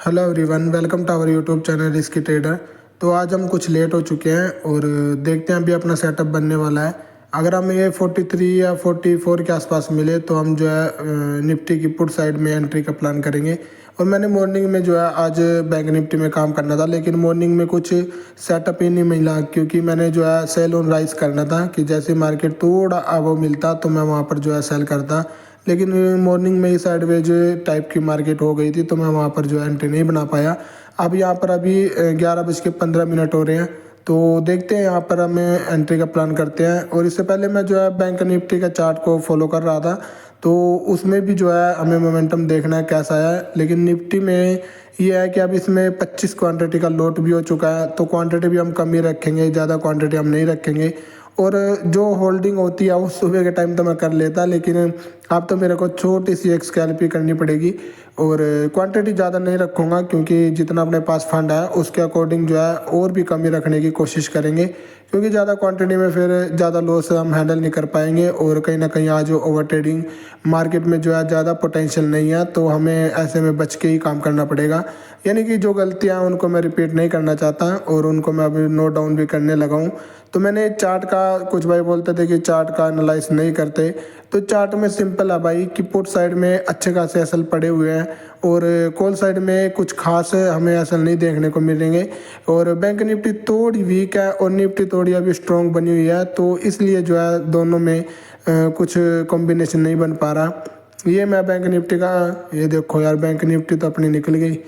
Hello everyone, welcome to our YouTube channel risky trader. तो आज हम कुछ लेट हो चुके हैं और देखते हैं अभी अपना सेटअप बनने वाला है। अगर हमें ये 43 या 44 के आसपास मिले तो हम जो है निफ्टी की पुट साइड में एंट्री का प्लान करेंगे। और मैंने मॉर्निंग में जो है आज बैंक निफ्टी में काम करना था, लेकिन मॉर्निंग में कुछ सेटअप ही नहीं मिला क्योंकि मैंने जो है सेल ऑन राइज करना था कि जैसे मार्केट थोड़ा वो मिलता तो मैं वहाँ पर जो है सेल करता। लेकिन मॉर्निंग में ही साइडवेज टाइप की मार्केट हो गई थी तो मैं वहाँ पर जो है एंट्री नहीं बना पाया। अब यहाँ पर अभी 11:15 हो रहे हैं, तो देखते हैं यहाँ पर हमें एंट्री का प्लान करते हैं। और इससे पहले मैं जो है बैंक निफ्टी का चार्ट को फॉलो कर रहा था, तो उसमें भी जो है हमें मोमेंटम देखना है कैसा है। लेकिन निफ्टी में ये है कि अब इसमें 25 क्वांटिटी का लोट भी हो चुका है, तो क्वांटिटी भी हम कम ही रखेंगे, ज़्यादा क्वांटिटी हम नहीं रखेंगे। और जो होल्डिंग होती है वो सुबह के टाइम तो मैं कर लेता, लेकिन अब तो मेरे को छोटी सी एक स्कैल्प ही करनी पड़ेगी। और क्वांटिटी ज़्यादा नहीं रखूँगा क्योंकि जितना अपने पास फंड है उसके अकॉर्डिंग जो है और भी कमी रखने की कोशिश करेंगे, क्योंकि ज़्यादा क्वांटिटी में फिर ज़्यादा लॉस हम हैंडल नहीं कर पाएंगे। और कहीं ना कहीं आज ओवर ट्रेडिंग मार्केट में जो है ज़्यादा पोटेंशियल नहीं है, तो हमें ऐसे में बच के ही काम करना पड़ेगा। यानी कि जो गलतियाँ हैं उनको मैं रिपीट नहीं करना चाहता और उनको मैं अभी नोट डाउन भी करने लगा हूँ। तो मैंने चार्ट का, कुछ भाई बोलते थे कि चार्ट का एनालाइज नहीं करते, तो चार्ट में सिंपल है भाई कि पुट साइड में अच्छे खासे एसल पड़े हुए हैं और कॉल साइड में कुछ खास हमें एसल नहीं देखने को मिलेंगे। और बैंक निफ्टी थोड़ी वीक है और निफ्टी थोड़ी अभी स्ट्रॉन्ग बनी हुई है, तो इसलिए जो है दोनों में कुछ कॉम्बिनेशन नहीं बन पा रहा। ये मैं बैंक निफ्टी का, ये देखो यार बैंक निफ्टी तो अपनी निकल गई,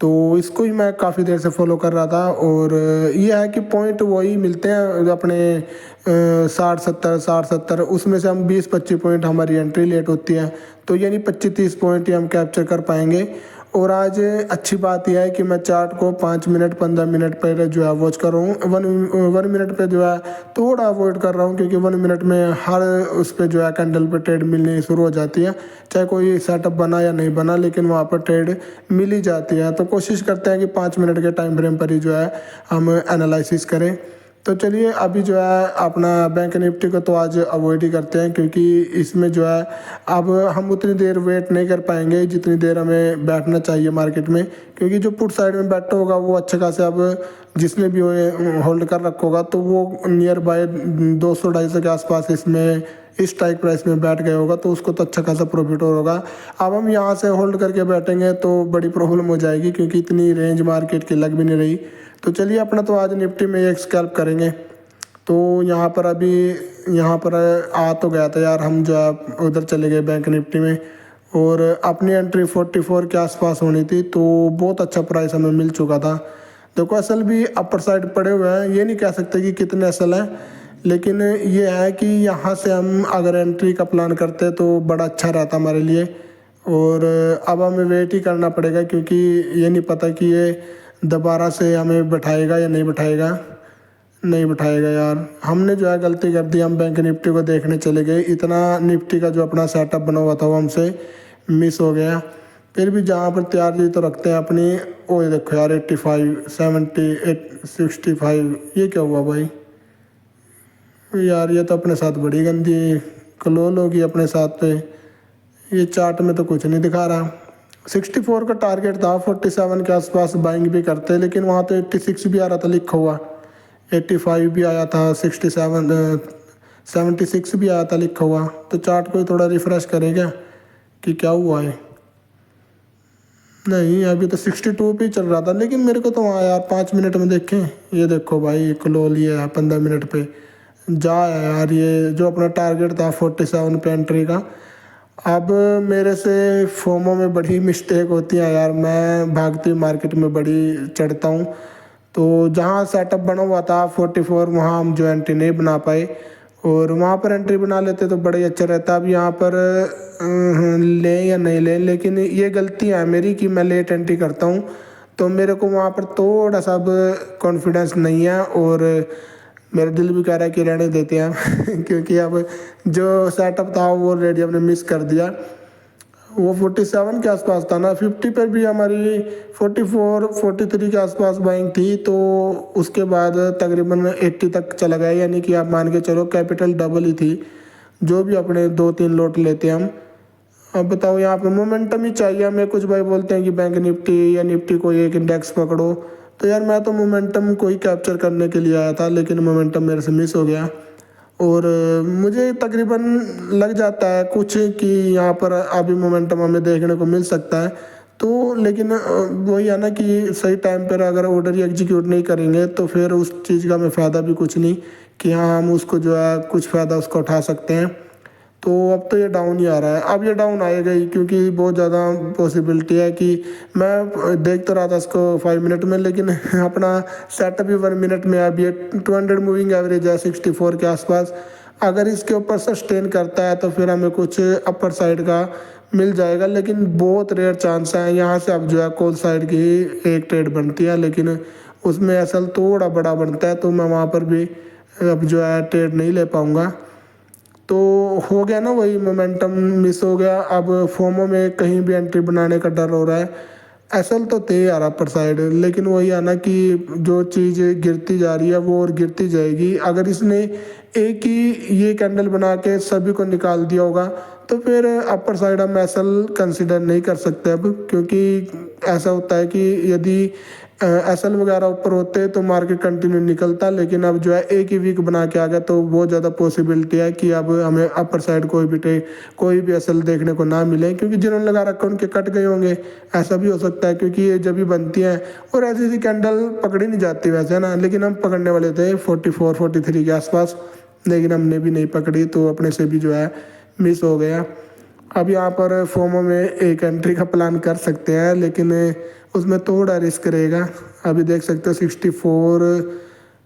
तो इसको ही मैं काफ़ी देर से फॉलो कर रहा था। और ये है कि पॉइंट वही मिलते हैं अपने 60-70 उसमें से हम 20-25 पॉइंट हमारी एंट्री लेट होती है, तो यानी 25-30 पॉइंट ही हम कैप्चर कर पाएंगे। और आज अच्छी बात यह है कि मैं चार्ट को 5 मिनट 15 मिनट पर जो है वॉच कर रहा हूँ। वन मिनट पे जो है थोड़ा अवॉइड कर रहा हूँ, क्योंकि 1 मिनट में हर उस पर जो है कैंडल पे ट्रेड मिलनी शुरू हो जाती है, चाहे कोई सेटअप बना या नहीं बना, लेकिन वहाँ पर ट्रेड मिल ही जाती है। तो कोशिश करते हैं कि 5 मिनट के टाइम फ्रेम पर ही जो है हम एनालिसिस करें। तो चलिए अभी जो है अपना बैंक निफ्टी को तो आज अवॉइड ही करते हैं, क्योंकि इसमें जो है अब हम उतनी देर वेट नहीं कर पाएंगे जितनी देर हमें बैठना चाहिए मार्केट में, क्योंकि जो पुट साइड में बैठा होगा वो अच्छे खासे अब जिसने भी होल्ड कर रखा होगा तो वो नियर बाय 200-250 के आसपास इसमें इस स्ट्राइक प्राइस में बैठ गया होगा, तो उसको तो अच्छा खासा प्रॉफिट होगा। अब हम यहाँ से होल्ड करके बैठेंगे तो बड़ी प्रॉब्लम हो जाएगी, क्योंकि इतनी रेंज मार्केट की लग भी नहीं रही। तो चलिए अपना तो आज निफ्टी में एक स्कैल्प करेंगे। तो यहाँ पर अभी यहाँ पर आ तो गया था यार, हम जो है उधर चले गए बैंक निफ्टी में और अपनी एंट्री 44 के आसपास होनी थी, तो बहुत अच्छा प्राइस हमें मिल चुका था। देखो असल भी अपर साइड पड़े हुए हैं, ये नहीं कह सकते कि कितने असल हैं, लेकिन ये है कि यहाँ से हम अगर एंट्री का प्लान करते तो बड़ा अच्छा रहता हमारे लिए। और अब हमें वेट ही करना पड़ेगा, क्योंकि ये नहीं पता कि ये दोबारा से हमें बैठाएगा या नहीं बैठाएगा। नहीं बैठाएगा यार, हमने जो है गलती कर दी, हम बैंक निफ्टी को देखने चले गए, इतना निफ्टी का जो अपना सेटअप बना हुआ था वो हमसे मिस हो गया। फिर भी जहाँ पर तैयार जी तो रखते हैं अपनी। ओ ये देखो यार 85, 78, 65, ये क्या हुआ भाई यार, ये तो अपने साथ बड़ी गंदी क्लोल होगी अपने साथ पे। ये चार्ट में तो कुछ नहीं दिखा रहा। 64 का टारगेट था, 47 के आसपास बाइंग भी करते, लेकिन वहाँ तो 86 भी आ रहा था लिखा हुआ, 85 भी आया था, 76 भी आया था लिखा हुआ। तो चार्ट को थोड़ा रिफ्रेश करें क्या कि क्या हुआ है। नहीं अभी तो 62 पे चल रहा था, लेकिन मेरे को तो वहाँ यार 5 मिनट में देखें, ये देखो भाई क्लोल ये है 15 मिनट पे जा यार। ये जो अपना टारगेट था 47 पे एंट्री का, अब मेरे से फोमो में बड़ी मिस्टेक होती है यार, मैं भागती मार्केट में बड़ी चढ़ता हूँ। तो जहाँ सेटअप बना हुआ था 44 वहाँ हम जो एंट्री नहीं बना पाए, और वहाँ पर एंट्री बना लेते तो बड़ा ही अच्छा रहता। अब यहाँ पर लें या नहीं लें, लेकिन ये गलती है मेरी कि मैं लेट एंट्री करता हूँ, तो मेरे को वहाँ पर थोड़ा सा अब कॉन्फिडेंस नहीं है और मेरा दिल भी कह रहा है कि रहने देते हैं क्योंकि अब जो सेटअप था वो ऑलरेडी हमने मिस कर दिया। वो 47 के आसपास था ना, 50 पर भी हमारी 44-43 के आसपास बाइंग थी, तो उसके बाद तकरीबन 80 तक चला गया, यानी कि आप मान के चलो कैपिटल डबल ही थी जो भी अपने 2-3 लोट लेते हम। अब बताओ, यहाँ पे मोमेंटम ही चाहिए हमें। कुछ भाई बोलते हैं कि बैंक निफ्टी या निफ्टी कोई एक इंडेक्स पकड़ो, तो यार मैं तो मोमेंटम को ही कैप्चर करने के लिए आया था, लेकिन मोमेंटम मेरे से मिस हो गया। और मुझे तकरीबन लग जाता है कुछ कि यहाँ पर अभी मोमेंटम हमें देखने को मिल सकता है। तो लेकिन वही है ना कि सही टाइम पर अगर ऑर्डर ही एग्जीक्यूट नहीं करेंगे तो फिर उस चीज़ का हमें फ़ायदा भी कुछ नहीं कि हाँ हम उसको जो है कुछ फ़ायदा उसका उठा सकते हैं। तो अब तो ये डाउन ही आ रहा है। अब ये डाउन आएगा ही, क्योंकि बहुत ज़्यादा पॉसिबिलिटी है कि मैं देख तो रहा था इसको 5 मिनट में, लेकिन अपना सेटअप ही 1 मिनट में। अब ये 200 मूविंग एवरेज है 64 के आसपास। अगर इसके ऊपर सस्टेन करता है तो फिर हमें कुछ अपर साइड का मिल जाएगा, लेकिन बहुत रेयर चांस है। यहाँ से अब जो है कॉल साइड की ही एक ट्रेड बनती है, लेकिन उसमें असल थोड़ा बड़ा बनता है, तो मैं वहाँ पर भी अब जो है ट्रेड नहीं ले पाऊँगा। तो हो गया ना, वही मोमेंटम मिस हो गया। अब फोमो में कहीं भी एंट्री बनाने का डर हो रहा है। असल तो थे यार अपर साइड, लेकिन वही है ना कि जो चीज़ गिरती जा रही है वो और गिरती जाएगी। अगर इसने एक ही ये कैंडल बना के सभी को निकाल दिया होगा तो फिर अपर साइड हम एसल कंसिडर नहीं कर सकते अब, क्योंकि ऐसा होता है कि यदि एसल वगैरह ऊपर होते तो मार्केट कंटिन्यू निकलता, लेकिन अब जो है एक ही वीक बना के आ गया, तो बहुत ज़्यादा पॉसिबिलिटी है कि अब हमें अपर साइड कोई भी एसल देखने को ना मिले, क्योंकि जिन्होंने लगा रखा उनके कट गए होंगे। ऐसा भी हो सकता है, क्योंकि ये जब भी बनती हैं और ऐसी ऐसी कैंडल पकड़ी नहीं जाती वैसे ना, लेकिन हम पकड़ने वाले थे 44-43 के आसपास, लेकिन हमने भी नहीं पकड़ी, तो अपने से भी जो है मिस हो गया। अब यहाँ पर फोमो में एक एंट्री का प्लान कर सकते हैं, लेकिन उसमें थोड़ा रिस्क रहेगा। अभी देख सकते हो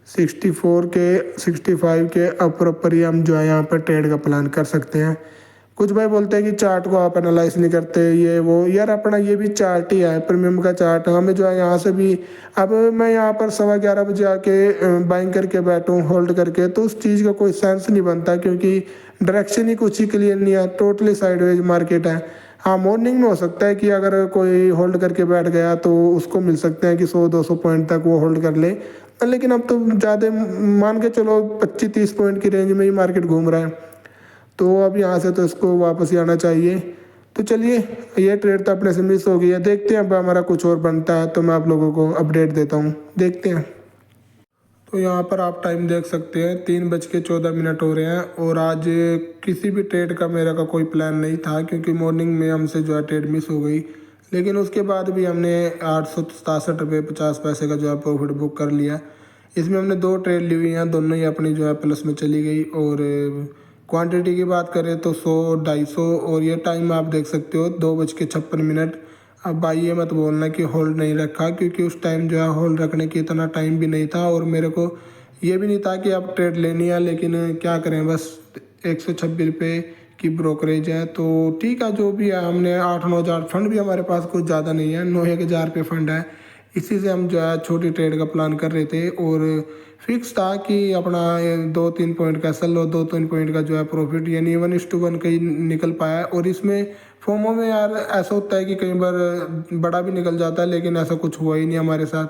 64 के 65 के ऊपर ही हम जो है यहाँ पर ट्रेड का प्लान कर सकते हैं। कुछ भाई बोलते हैं कि चार्ट को आप एनालाइज नहीं करते, ये वो। यार अपना ये भी चार्ट ही है, प्रीमियम का चार्ट। हमें जो है यहाँ से भी, अब मैं यहाँ पर 11:15 बजे आके बाइंग करके बैठूँ होल्ड करके, तो उस चीज़ का कोई सेंस नहीं बनता, क्योंकि डायरेक्शन ही कुछ ही क्लियर नहीं है, टोटली साइडवेज मार्केट है। हाँ, मॉर्निंग में हो सकता है कि अगर कोई होल्ड करके बैठ गया तो उसको मिल सकते हैं कि 100-200 पॉइंट तक वो होल्ड कर ले, लेकिन अब तो ज़्यादा मान के चलो 25-30 पॉइंट की रेंज में ही मार्केट घूम रहा है। तो अब यहाँ से तो इसको वापस ही आना चाहिए। तो चलिए, ये ट्रेड तो अपने से मिस हो गई है। देखते हैं अब हमारा कुछ और बनता है तो मैं आप लोगों को अपडेट देता हूँ, देखते हैं। तो यहाँ पर आप टाइम देख सकते हैं, 3:14 हो रहे हैं। और आज किसी भी ट्रेड का मेरा का कोई प्लान नहीं था, क्योंकि मॉर्निंग में हमसे जो है ट्रेड मिस हो गई, लेकिन उसके बाद भी हमने 867 रुपये 50 पैसे का जो है प्रॉफिट बुक कर लिया। इसमें हमने 2 ट्रेड ली हुई हैं, दोनों ही अपनी जो है प्लस में चली गई। और क्वांटिटी की बात करें तो 100-250, और ये टाइम आप देख सकते हो 2:56। अब भाई ये मत बोलना कि होल्ड नहीं रखा, क्योंकि उस टाइम जो है होल्ड रखने की इतना टाइम भी नहीं था, और मेरे को ये भी नहीं था कि अब ट्रेड लेनी है। लेकिन क्या करें, बस 126 रुपये की ब्रोकरेज है, तो ठीक है जो भी है। हमने 8-9 हज़ार, फंड भी हमारे पास कुछ ज़्यादा नहीं है, 9-1 हज़ार रुपये फंड है। इसी से हम जो है छोटी ट्रेड का प्लान कर रहे थे, और फिक्स था कि अपना 2-3 पॉइंट का सेल और 2-3 पॉइंट का जो है प्रॉफिट, यानी 1:1 का ही निकल पाया। और इसमें फोमो में यार ऐसा होता है कि कई बार बड़ा भी निकल जाता है, लेकिन ऐसा कुछ हुआ ही नहीं हमारे साथ।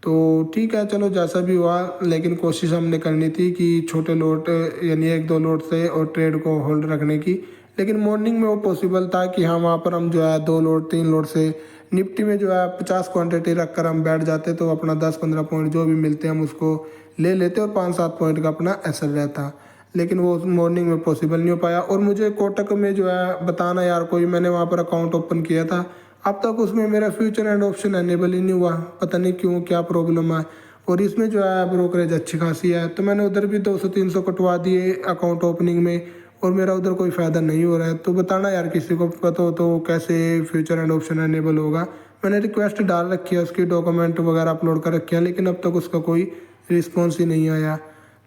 तो ठीक है, चलो जैसा भी हुआ, लेकिन कोशिश हमने करनी थी कि छोटे लोट यानी 1-2 लोट से और ट्रेड को होल्ड रखने की। लेकिन मॉर्निंग में वो पॉसिबल था कि हाँ वहाँ पर हम जो है 2 लोट 3 लोट से निफ्टी में जो है 50 क्वांटिटी रख कर हम बैठ जाते, तो अपना 10-15 पॉइंट जो भी मिलते हैं हम उसको ले लेते, और 5-7 पॉइंट का अपना एसएल रहता। लेकिन वो मॉर्निंग में पॉसिबल नहीं हो पाया। और मुझे कोटक में जो है बताना यार, कोई मैंने वहाँ पर अकाउंट ओपन किया था, अब तक उसमें मेरा फ्यूचर एंड ऑप्शन एनेबल ही नहीं हुआ, पता नहीं क्यों, क्या प्रॉब्लम है। और इसमें जो है ब्रोकरेज अच्छी खासी है, तो मैंने उधर भी 200-300 कटवा दिए अकाउंट ओपनिंग में, और मेरा उधर कोई फ़ायदा नहीं हो रहा है। तो बताना यार, किसी को पता हो तो कैसे फ्यूचर एंड ऑप्शन एनेबल होगा। मैंने रिक्वेस्ट डाल रखी है, उसकी डॉक्यूमेंट वगैरह अपलोड कर रखे हैं, लेकिन अब तक उसका कोई रिस्पॉन्स ही नहीं आया।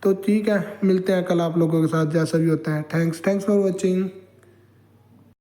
तो ठीक है, मिलते हैं कल आप लोगों के साथ, जैसा भी होता है। Thanks for watching.